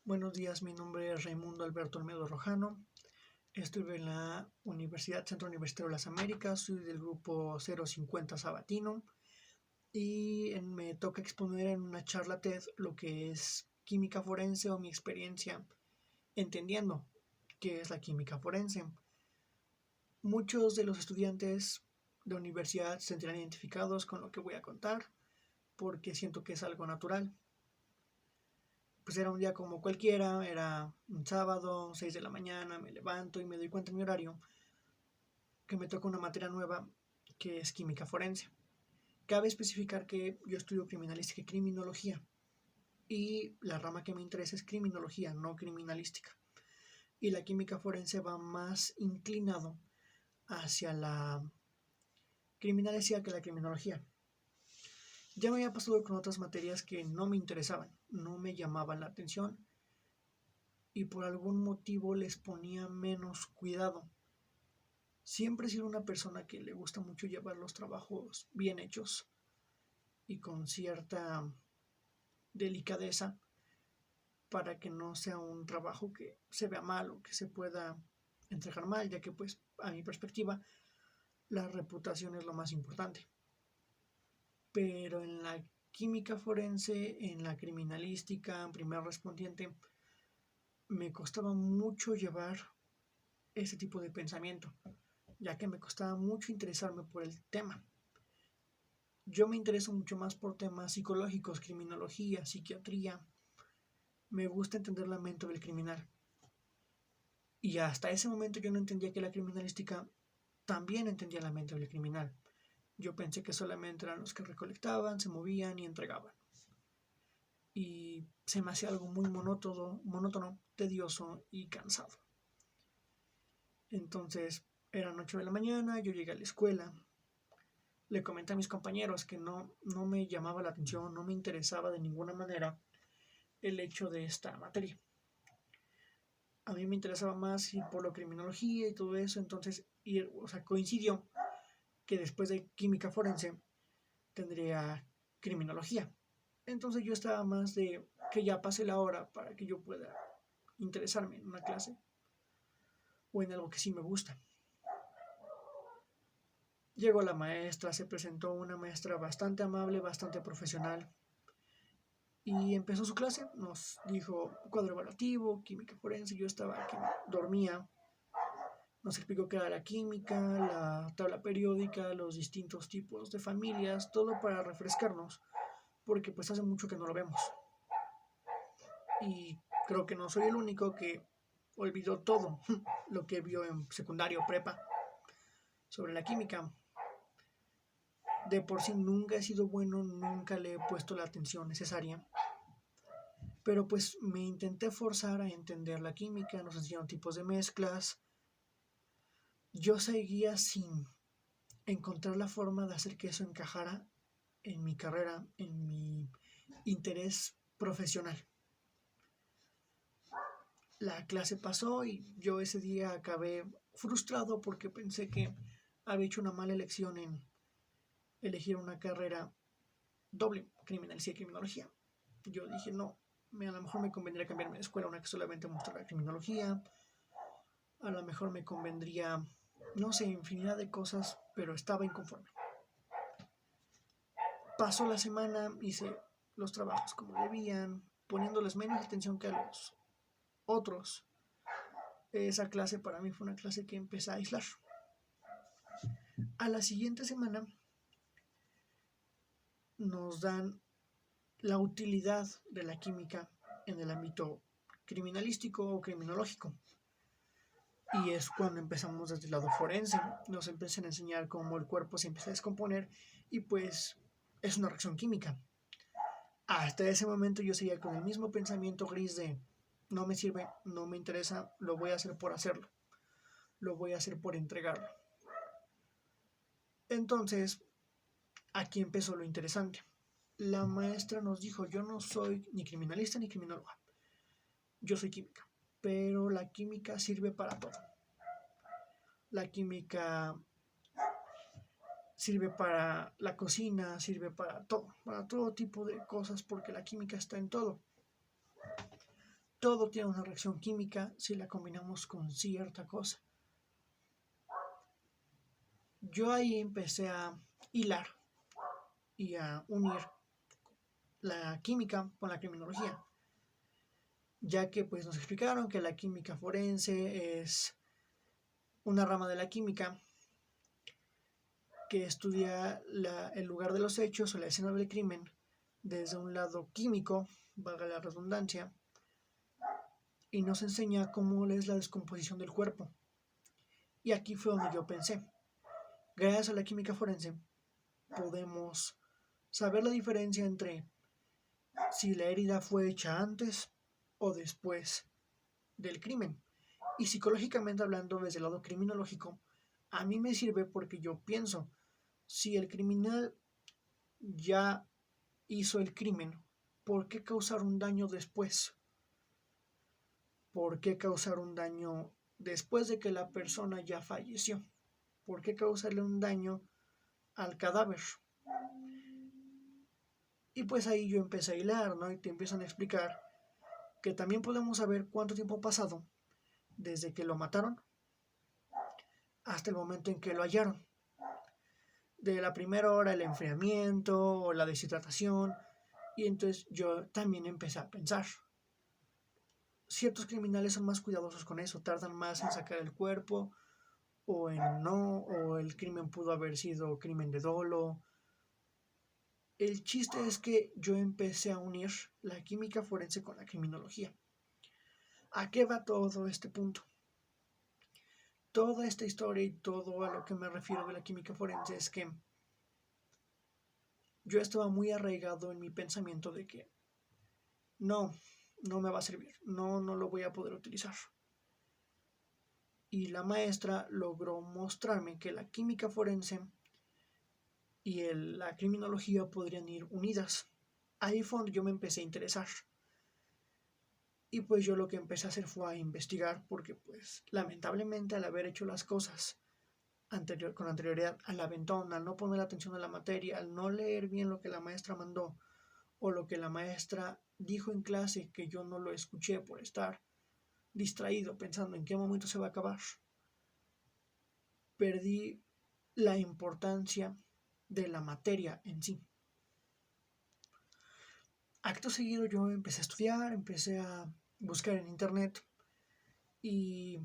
Buenos días, mi nombre es Raimundo Alberto Olmedo Rojano. Estuve en la Centro Universitario de las Américas, soy del grupo 050 Sabatino y me toca exponer en una charla TED lo que es química forense o mi experiencia entendiendo qué es la química forense. Muchos de los estudiantes de universidad se sentirán identificados con lo que voy a contar porque siento que es algo natural. Pues era un día como cualquiera, era un sábado, 6 de la mañana, me levanto y me doy cuenta en mi horario que me toca una materia nueva que es química forense. Cabe especificar que yo estudio criminalística y criminología y la rama que me interesa es criminología, no criminalística. Y la química forense va más inclinado hacia la criminalística que la criminología. Ya me había pasado con otras materias que no me interesaban, no me llamaban la atención y por algún motivo les ponía menos cuidado. Siempre he sido una persona que le gusta mucho llevar los trabajos bien hechos y con cierta delicadeza para que no sea un trabajo que se vea mal o que se pueda entregar mal, ya que pues a mi perspectiva la reputación es lo más importante. Pero en la química forense, en la criminalística, en primer respondiente, me costaba mucho llevar ese tipo de pensamiento, ya que me costaba mucho interesarme por el tema. Yo me intereso mucho más por temas psicológicos, criminología, psiquiatría. Me gusta entender la mente del criminal. Y hasta ese momento yo no entendía que la criminalística también entendía la mente del criminal. Yo pensé que solamente eran los que recolectaban, se movían y entregaban. Y se me hacía algo muy monótono, tedioso y cansado. Entonces, eran 8 de la mañana, yo llegué a la escuela, le comenté a mis compañeros que no me llamaba la atención, no me interesaba de ninguna manera el hecho de esta materia. A mí me interesaba más ir por la criminología y todo eso, entonces coincidió que después de química forense tendría criminología. Entonces yo estaba más de que ya pase la hora para que yo pueda interesarme en una clase o en algo que sí me gusta. Llegó la maestra, se presentó una maestra bastante amable, bastante profesional y empezó su clase. Nos dijo cuadro evaluativo, química forense. Yo estaba aquí, dormía. Nos explicó qué era la química, la tabla periódica, los distintos tipos de familias, todo para refrescarnos, porque pues hace mucho que no lo vemos. Y creo que no soy el único que olvidó todo lo que vio en secundario, prepa, sobre la química. De por sí nunca he sido bueno, nunca le he puesto la atención necesaria. Pero pues me intenté forzar a entender la química, nos enseñaron tipos de mezclas. Yo seguía sin encontrar la forma de hacer que eso encajara en mi carrera, en mi interés profesional. La clase pasó y yo ese día acabé frustrado porque pensé que había hecho una mala elección en elegir una carrera doble, criminalística y criminología. Yo dije, no, a lo mejor me convendría cambiarme de escuela a una que solamente mostrara criminología, a lo mejor me convendría, no sé, infinidad de cosas, pero estaba inconforme. Pasó la semana, hice los trabajos como debían, poniéndoles menos atención que a los otros. Esa clase para mí fue una clase que empecé a aislar. A la siguiente semana nos dan la utilidad de la química en el ámbito criminalístico o criminológico. Y es cuando empezamos desde el lado forense. Nos empiezan a enseñar cómo el cuerpo se empieza a descomponer y pues es una reacción química. Hasta ese momento yo seguía con el mismo pensamiento gris de no me sirve, no me interesa, lo voy a hacer por hacerlo, lo voy a hacer por entregarlo. Entonces, aquí empezó lo interesante. La maestra nos dijo, yo no soy ni criminalista ni criminóloga, yo soy química, pero la química sirve para todo. La química sirve para la cocina, sirve para todo tipo de cosas porque la química está en todo. todo tiene una reacción química si la combinamos con cierta cosa. Yo ahí empecé a hilar y a unir la química con la criminología, ya que pues nos explicaron que la química forense es una rama de la química que estudia el lugar de los hechos o la escena del crimen desde un lado químico, valga la redundancia, y nos enseña cómo es la descomposición del cuerpo. Y aquí fue donde yo pensé, gracias a la química forense podemos saber la diferencia entre si la herida fue hecha antes o después del crimen. Y psicológicamente hablando, desde el lado criminológico, a mí me sirve porque yo pienso, si el criminal ya hizo el crimen, ¿por qué causar un daño después? ¿Por qué causar un daño después de que la persona ya falleció? ¿Por qué causarle un daño al cadáver? Y pues ahí yo empecé a hilar, ¿no? Y te empiezan a explicar que también podemos saber cuánto tiempo ha pasado desde que lo mataron hasta el momento en que lo hallaron. De la primera hora el enfriamiento o la deshidratación. Y entonces yo también empecé a pensar, ciertos criminales son más cuidadosos con eso, tardan más en sacar el cuerpo o en no, o el crimen pudo haber sido crimen de dolo. El chiste es que yo empecé a unir la química forense con la criminología. ¿A qué va todo este punto? Toda esta historia y todo a lo que me refiero de la química forense es que yo estaba muy arraigado en mi pensamiento de que no me va a servir, no lo voy a poder utilizar. Y la maestra logró mostrarme que la química forense y la criminología podrían ir unidas. Ahí fue donde yo me empecé a interesar. Y pues yo lo que empecé a hacer fue a investigar porque pues lamentablemente al haber hecho las cosas con anterioridad, al aventón, al no poner atención a la materia, al no leer bien lo que la maestra mandó o lo que la maestra dijo en clase que yo no lo escuché por estar distraído pensando en qué momento se va a acabar, perdí la importancia de la materia en sí. Acto seguido yo empecé a estudiar, empecé a buscar en internet y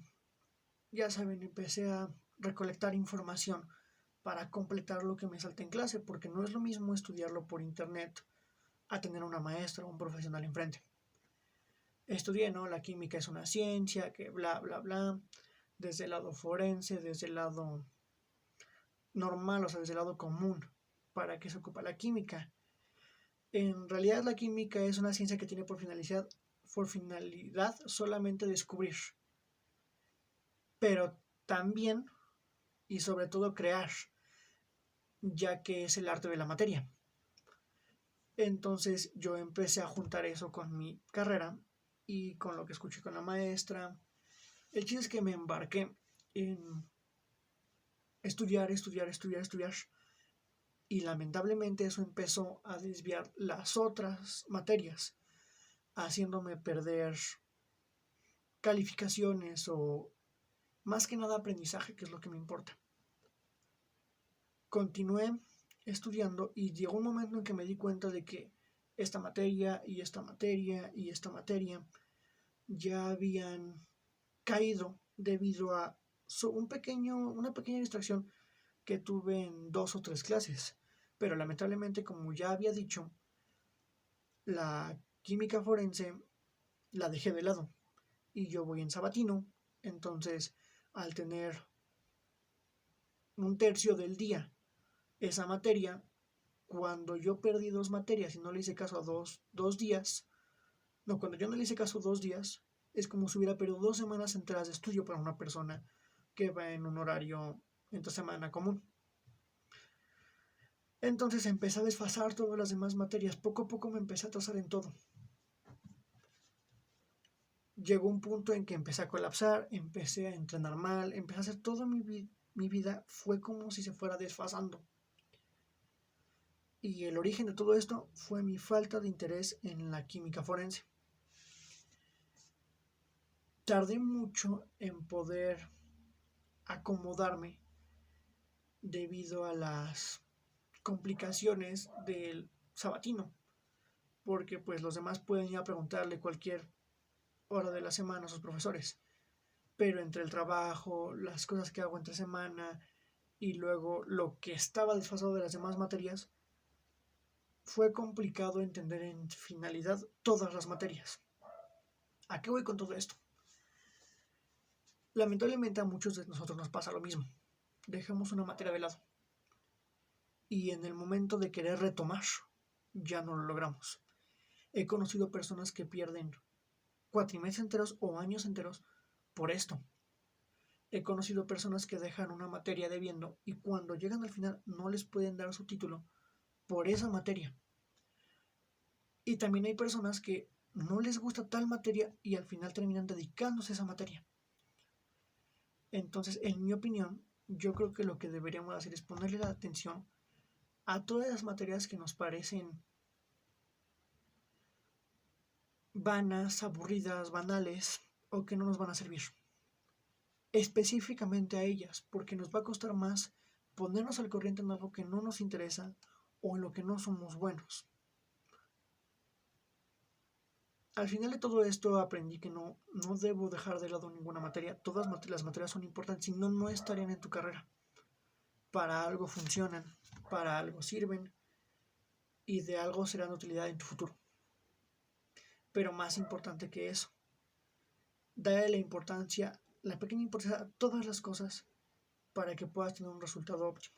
ya saben, empecé a recolectar información para completar lo que me salté en clase, porque no es lo mismo estudiarlo por internet a tener una maestra o un profesional enfrente. Estudié, ¿no? La química es una ciencia, que bla, bla, bla, desde el lado forense, desde el lado normal, o sea, desde el lado común, para qué se ocupa la química. En realidad la química es una ciencia que tiene por finalidad solamente descubrir, pero también y sobre todo crear, ya que es el arte de la materia. Entonces yo empecé a juntar eso con mi carrera y con lo que escuché con la maestra. El chiste es que me embarqué en estudiar y lamentablemente eso empezó a desviar las otras materias, haciéndome perder calificaciones o más que nada aprendizaje, que es lo que me importa. Continué estudiando y llegó un momento en que me di cuenta de que esta materia y esta materia y esta materia ya habían caído debido a una pequeña distracción que tuve en 2 o 3 clases. Pero lamentablemente, como ya había dicho, la química forense la dejé de lado y yo voy en sabatino. Entonces, al tener un tercio del día esa materia, cuando yo perdí 2 materias y no le hice caso a dos días, cuando yo no le hice caso 2 días, es como si hubiera perdido 2 semanas enteras de estudio para una persona que va en un horario entre semana común. Entonces empecé a desfasar todas las demás materias, poco a poco me empecé a atrasar en todo. Llegó un punto en que empecé a colapsar, empecé a entrenar mal, empecé a hacer toda mi vida, fue como si se fuera desfasando. Y el origen de todo esto fue mi falta de interés en la química forense. tardé mucho en poder acomodarme debido a las complicaciones del sabatino, porque pues los demás pueden ir a preguntarle cualquier hora de la semana a sus profesores, pero entre el trabajo, las cosas que hago entre semana y luego lo que estaba desfasado de las demás materias, fue complicado entender en finalidad todas las materias. ¿A qué voy con todo esto? Lamentablemente a muchos de nosotros nos pasa lo mismo. Dejamos una materia de lado y en el momento de querer retomar ya no lo logramos. He conocido personas que pierden cuatrimestres enteros o años enteros por esto. He conocido personas que dejan una materia debiendo y cuando llegan al final no les pueden dar su título por esa materia. Y también hay personas que no les gusta tal materia y al final terminan dedicándose a esa materia. Entonces, en mi opinión, yo creo que lo que deberíamos hacer es ponerle la atención a todas las materias que nos parecen vanas, aburridas, banales o que no nos van a servir. Específicamente a ellas, porque nos va a costar más ponernos al corriente en algo que no nos interesa o en lo que no somos buenos. Al final de todo esto aprendí que no debo dejar de lado ninguna materia. Todas las materias son importantes, si no, no estarían en tu carrera. Para algo funcionan, para algo sirven y de algo serán de utilidad en tu futuro. Pero más importante que eso, dale la pequeña importancia a todas las cosas para que puedas tener un resultado óptimo.